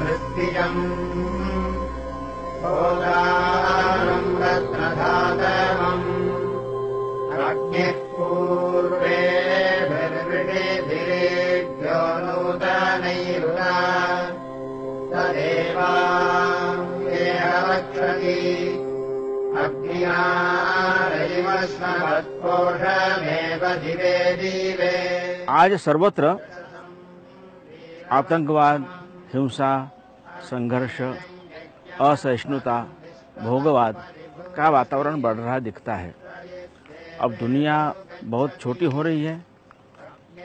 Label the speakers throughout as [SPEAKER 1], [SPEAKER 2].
[SPEAKER 1] मृत्तिकम् भोगारम् रत्नधातवम् अग्निः पूर्वेभिर्विषिभिरेभ्यो नूतनैरुना तदेवाङ्गेह रक्षति अग्नियारैव स्मत्पोषमेव दिवे दिवे।
[SPEAKER 2] आज सर्वत्र आतंकवाद, हिंसा, संघर्ष, असहिष्णुता, भोगवाद का वातावरण बढ़ रहा दिखता है। अब दुनिया बहुत छोटी हो रही है,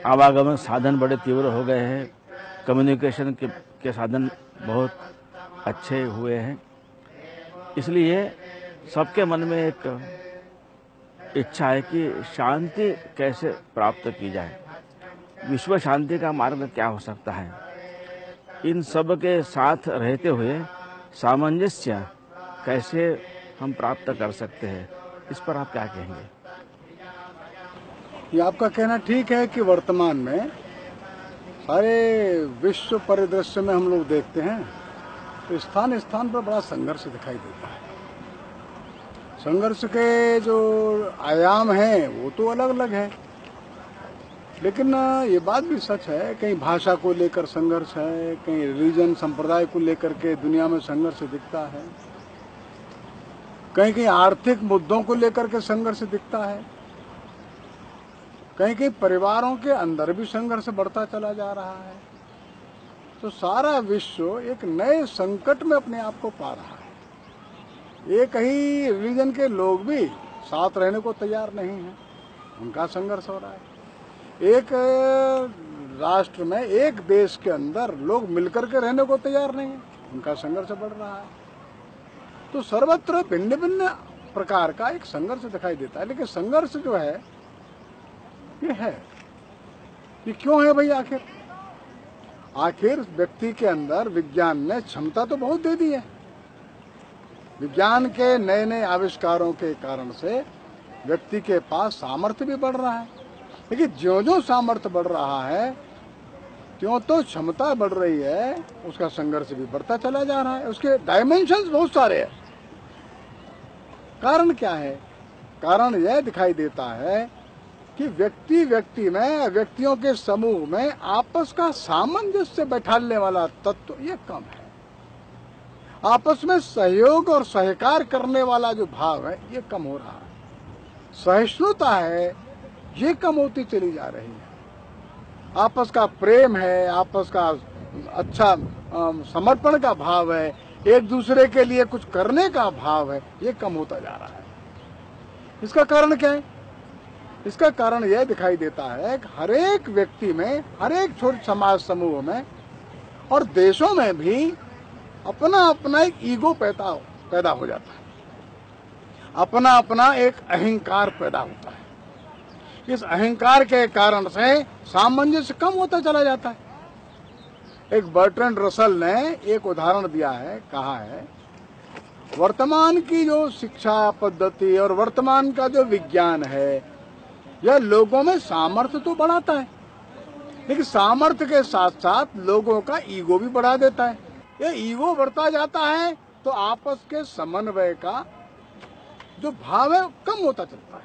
[SPEAKER 2] आवागमन साधन बड़े तीव्र हो गए हैं, कम्युनिकेशन के साधन बहुत अच्छे हुए हैं। इसलिए सबके मन में एक इच्छा है कि शांति कैसे प्राप्त की जाए, विश्व शांति का मार्ग क्या हो सकता है। इन सब के साथ रहते हुए सामंजस्य कैसे हम प्राप्त कर सकते हैं, इस पर आप क्या कहेंगे?
[SPEAKER 3] ये आपका कहना ठीक है कि वर्तमान में सारे विश्व परिदृश्य में हम लोग देखते हैं तो स्थान स्थान पर बड़ा संघर्ष दिखाई देता है। संघर्ष के जो आयाम हैं वो तो अलग अलग है, लेकिन ये बात भी सच है, कहीं भाषा को लेकर संघर्ष है, कहीं रिलीजन संप्रदाय को लेकर के दुनिया में संघर्ष दिखता है, कहीं कहीं आर्थिक मुद्दों को लेकर के संघर्ष दिखता है, कहीं कहीं परिवारों के अंदर भी संघर्ष बढ़ता चला जा रहा है। तो सारा विश्व एक नए संकट में अपने आप को पा रहा है। एक ही रिलीजन के लोग भी साथ रहने को तैयार नहीं है, उनका संघर्ष हो रहा है। एक राष्ट्र में, एक देश के अंदर लोग मिलकर के रहने को तैयार नहीं है, उनका संघर्ष बढ़ रहा है। तो सर्वत्र भिन्न भिन्न प्रकार का एक संघर्ष दिखाई देता है। लेकिन संघर्ष जो है ये क्यों है भाई? आखिर व्यक्ति के अंदर विज्ञान ने क्षमता तो बहुत दे दी है। विज्ञान के नए नए आविष्कारों के कारण से व्यक्ति के पास सामर्थ्य भी बढ़ रहा है, लेकिन ज्यों-ज्यों सामर्थ्य बढ़ रहा है त्यों तो क्षमता बढ़ रही है, उसका संघर्ष भी बढ़ता चला जा रहा है। उसके डायमेंशंस बहुत सारे हैं। कारण क्या है? कारण यह दिखाई देता है कि व्यक्ति में, व्यक्तियों के समूह में आपस का सामंजस्य बैठाने वाला तत्व ये कम है। आपस में सहयोग और सहकार करने वाला जो भाव है ये कम हो रहा है। सहिष्णुता है ये कम होती चली जा रही है। आपस का प्रेम है, आपस का अच्छा समर्पण का भाव है, एक दूसरे के लिए कुछ करने का भाव है, ये कम होता जा रहा है। इसका कारण क्या है? इसका कारण यह दिखाई देता है कि हर एक व्यक्ति में, हर एक छोटे समाज समूह में और देशों में भी अपना अपना एक ईगो पैदा हो जाता है, अपना अपना एक अहंकार पैदा होता है। इस अहंकार के कारण से सामंजस्य कम होता चला जाता है। एक बर्ट्रैंड रसल ने एक उदाहरण दिया है, कहा है वर्तमान की जो शिक्षा पद्धति और वर्तमान का जो विज्ञान है यह लोगों में सामर्थ्य तो बढ़ाता है, लेकिन सामर्थ्य के साथ साथ लोगों का ईगो भी बढ़ा देता है। ये ईगो बढ़ता जाता है तो आपस के समन्वय का जो भाव है कम होता चलता है।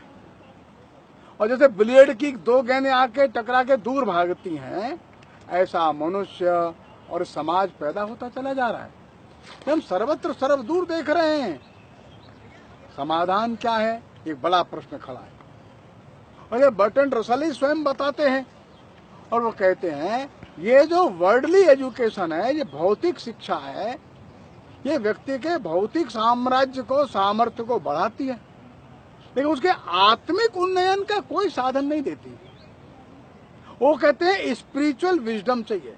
[SPEAKER 3] और जैसे ब्लेड की दो गेंदें आके टकरा के दूर भागती हैं, ऐसा मनुष्य और समाज पैदा होता चला जा रहा है। हम सर्वत्र सर्वदूर देख रहे हैं। समाधान क्या है? एक बड़ा प्रश्न खड़ा है। और ये बर्ट्रैंड रसल ही स्वयं बताते हैं, और वो कहते हैं ये जो वर्ल्डली एजुकेशन है, ये भौतिक शिक्षा है, ये व्यक्ति के भौतिक साम्राज्य को, सामर्थ्य को बढ़ाती है, लेकिन उसके आत्मिक उन्नयन का कोई साधन नहीं देती। वो कहते हैं स्पिरिचुअल विजडम चाहिए,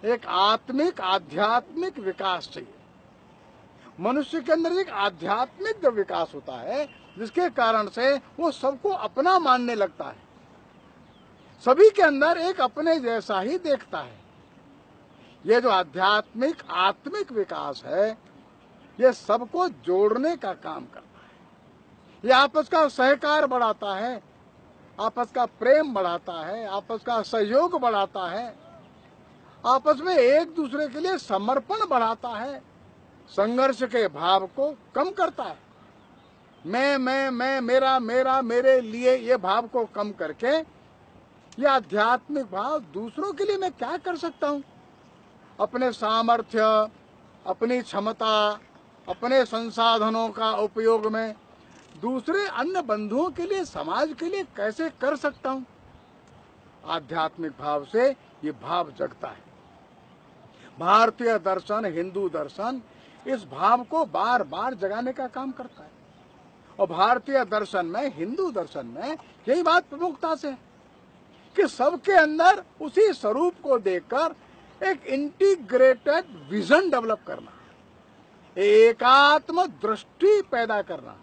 [SPEAKER 3] एक आत्मिक आध्यात्मिक विकास चाहिए। मनुष्य के अंदर एक आध्यात्मिक विकास होता है जिसके कारण से वो सबको अपना मानने लगता है, सभी के अंदर एक अपने जैसा ही देखता है। ये जो आध्यात्मिक आत्मिक विकास है ये सबको जोड़ने का काम करता है। ये आपस का सहकार बढ़ाता है, आपस का प्रेम बढ़ाता है, आपस का सहयोग बढ़ाता है, आपस में एक दूसरे के लिए समर्पण बढ़ाता है, संघर्ष के भाव को कम करता है। मैं, मेरा, मेरे लिए ये भाव को कम करके ये आध्यात्मिक भाव दूसरों के लिए मैं क्या कर सकता हूँ, अपने सामर्थ्य, अपनी क्षमता, अपने संसाधनों का उपयोग में दूसरे अन्य बंधुओं के लिए, समाज के लिए कैसे कर सकता हूँ। आध्यात्मिक भाव से ये भाव जगता है। भारतीय दर्शन, हिंदू दर्शन इस भाव को बार बार जगाने का काम करता है। और भारतीय दर्शन में, हिंदू दर्शन में यही बात प्रमुखता से है कि सबके अंदर उसी स्वरूप को देखकर एक इंटीग्रेटेड विजन डेवलप करना, एकात्म दृष्टि पैदा करना।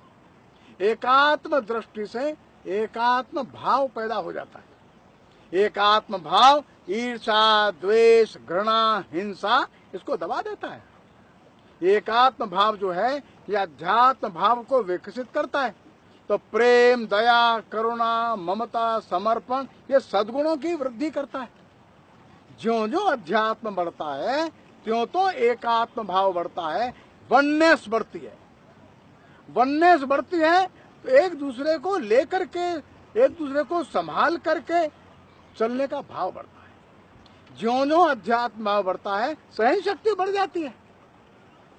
[SPEAKER 3] एकात्म दृष्टि से एकात्म भाव पैदा हो जाता है। एकात्म भाव ईर्ष्या, द्वेष, घृणा, हिंसा इसको दबा देता है। एकात्म भाव जो है ये अध्यात्म भाव को विकसित करता है। तो प्रेम, दया, करुणा, ममता, समर्पण ये सद्गुणों की वृद्धि करता है। ज्यों ज्यों अध्यात्म बढ़ता है त्यों तो एकात्म भाव बढ़ता है, वननेस बढ़ती है। वननेस बढ़ती है तो एक दूसरे को लेकर के, एक दूसरे को संभाल करके चलने का भाव बढ़ता है। ज्यों ज्यों अध्यात्म भाव बढ़ता है सहन शक्ति बढ़ जाती है।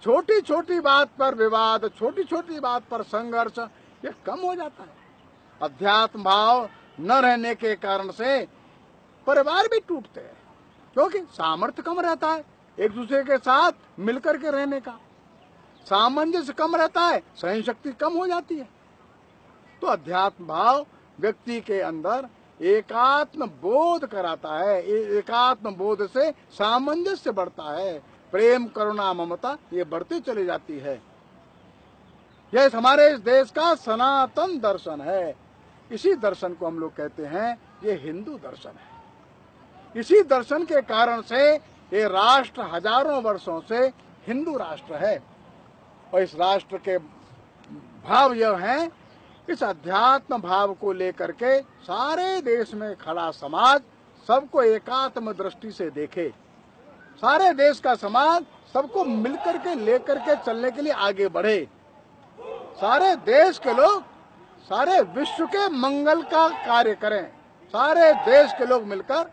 [SPEAKER 3] छोटी छोटी बात पर विवाद, छोटी छोटी बात पर संघर्ष ये कम हो जाता है। अध्यात्म भाव न रहने के कारण से परिवार भी टूटते हैं, क्योंकि सामर्थ्य कम रहता है एक दूसरे के साथ मिलकर के रहने का, सामंजस्य कम रहता है, सहन शक्ति कम हो जाती है। तो अध्यात्म भाव व्यक्ति के अंदर एकात्म बोध कराता है। एकात्म बोध से सामंजस्य बढ़ता है, प्रेम, करुणा, ममता ये बढ़ती चली जाती है। यह हमारे इस देश का सनातन दर्शन है। इसी दर्शन को हम लोग कहते हैं ये हिंदू दर्शन है। इसी दर्शन के कारण से ये राष्ट्र हजारों वर्षों से हिंदू राष्ट्र है। और इस राष्ट्र के भाव यह है, इस अध्यात्म भाव को लेकर के सारे देश में खड़ा समाज सबको एकात्म दृष्टि से देखे। सारे देश का समाज सबको मिलकर के लेकर के चलने के लिए आगे बढ़े। सारे देश के लोग सारे विश्व के मंगल का कार्य करें। सारे देश के लोग मिलकर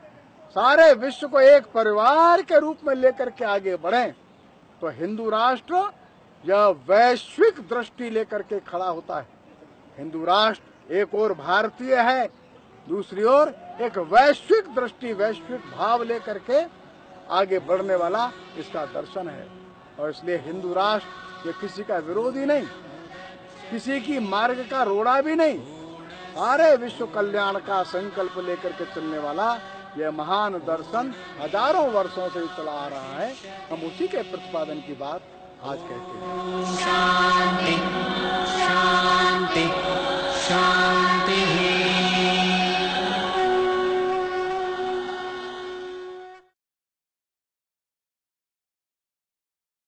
[SPEAKER 3] सारे विश्व को एक परिवार के रूप में लेकर के आगे बढ़ें। तो हिंदू राष्ट्र यह वैश्विक दृष्टि लेकर के खड़ा होता है। हिंदू राष्ट्र एक ओर भारतीय है, दूसरी ओर एक वैश्विक दृष्टि, वैश्विक भाव लेकर के आगे बढ़ने वाला इसका दर्शन है। और इसलिए हिंदू राष्ट्र ये किसी का विरोधी नहीं, किसी की मार्ग का रोड़ा भी नहीं, सारे विश्व कल्याण का संकल्प लेकर के चलने वाला यह महान दर्शन हजारों वर्षों से चला आ रहा है। हम उसी के प्रतिपादन की बात आज कहते हैं।